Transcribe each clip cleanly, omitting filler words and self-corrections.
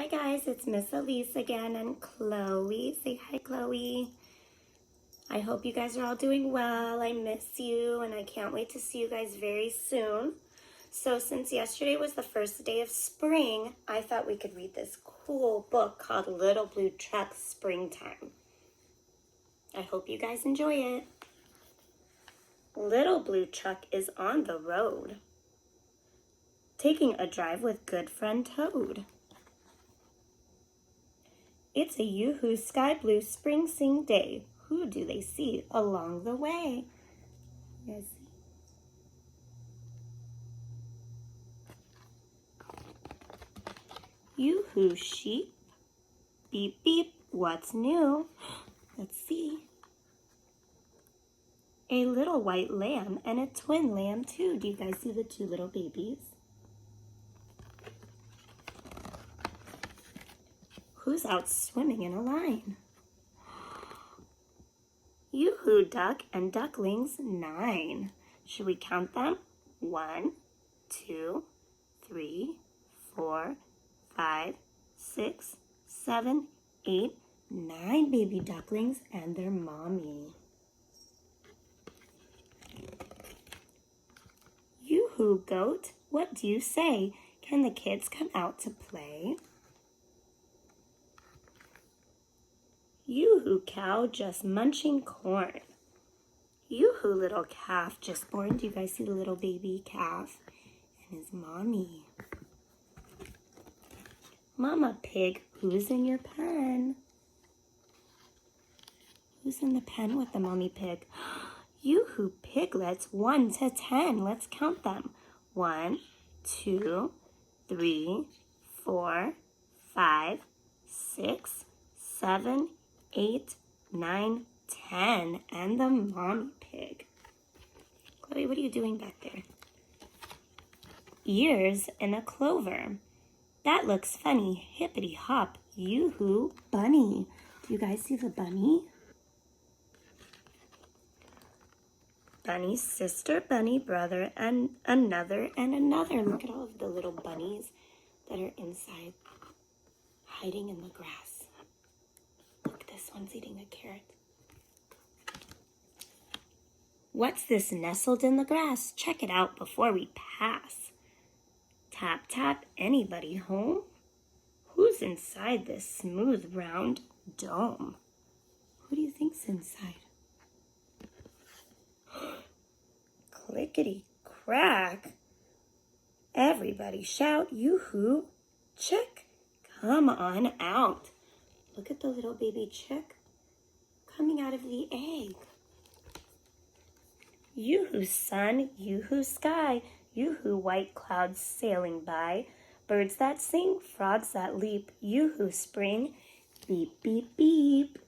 Hi guys, it's Miss Elyse again and Chloe. Say hi, Chloe. I hope you guys are all doing well. I miss you and I can't wait to see you guys very soon. So since yesterday was the first day of spring, I thought we could read this cool book called Little Blue Truck Springtime. I hope you guys enjoy it. Little Blue Truck is on the road, taking a drive with good friend Toad. It's a yoo-hoo sky blue spring sing day. Who do they see along the way? Yes. Yoo-hoo sheep. Beep beep, what's new? Let's see. A little white lamb and a twin lamb too. Do you guys see the two little babies? Who's out swimming in a line? Yoo-hoo duck and ducklings 9. Should we count them? 1, 2, 3, 4, 5, 6, 7, 8, 9 baby ducklings and their mommy. Yoo-hoo goat, what do you say? Can the kids come out to play? Yoo-hoo cow just munching corn. Yoo-hoo little calf just born. Do you guys see the little baby calf and his mommy? Mama pig, who's in your pen? Who's in the pen with the mommy pig? Yoo-hoo piglets 1 to 10. Let's count them. 1, 2, 3, 4, 5, 6, 7, 8, 9, 10, and the mommy pig. Chloe, what are you doing back there? Ears in a clover. That looks funny. Hippity hop, yoo-hoo, bunny. Do you guys see the bunny? Bunny's sister, bunny brother, and another and another. Look at all of the little bunnies that are inside, hiding in the grass. This one's eating a carrot. What's this nestled in the grass? Check it out before we pass. Tap, tap, anybody home? Who's inside this smooth, round dome? Who do you think's inside? Clickety crack. Everybody shout, yoo-hoo, chick, come on out. Look at the little baby chick coming out of the egg. Yoo-hoo sun, yoo-hoo sky, yoo-hoo white clouds sailing by, birds that sing, frogs that leap, yoo-hoo spring, beep, beep, beep.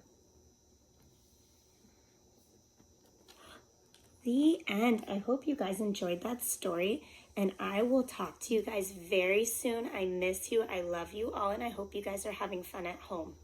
The end. I hope you guys enjoyed that story, and I will talk to you guys very soon. I miss you. I love you all, and I hope you guys are having fun at home.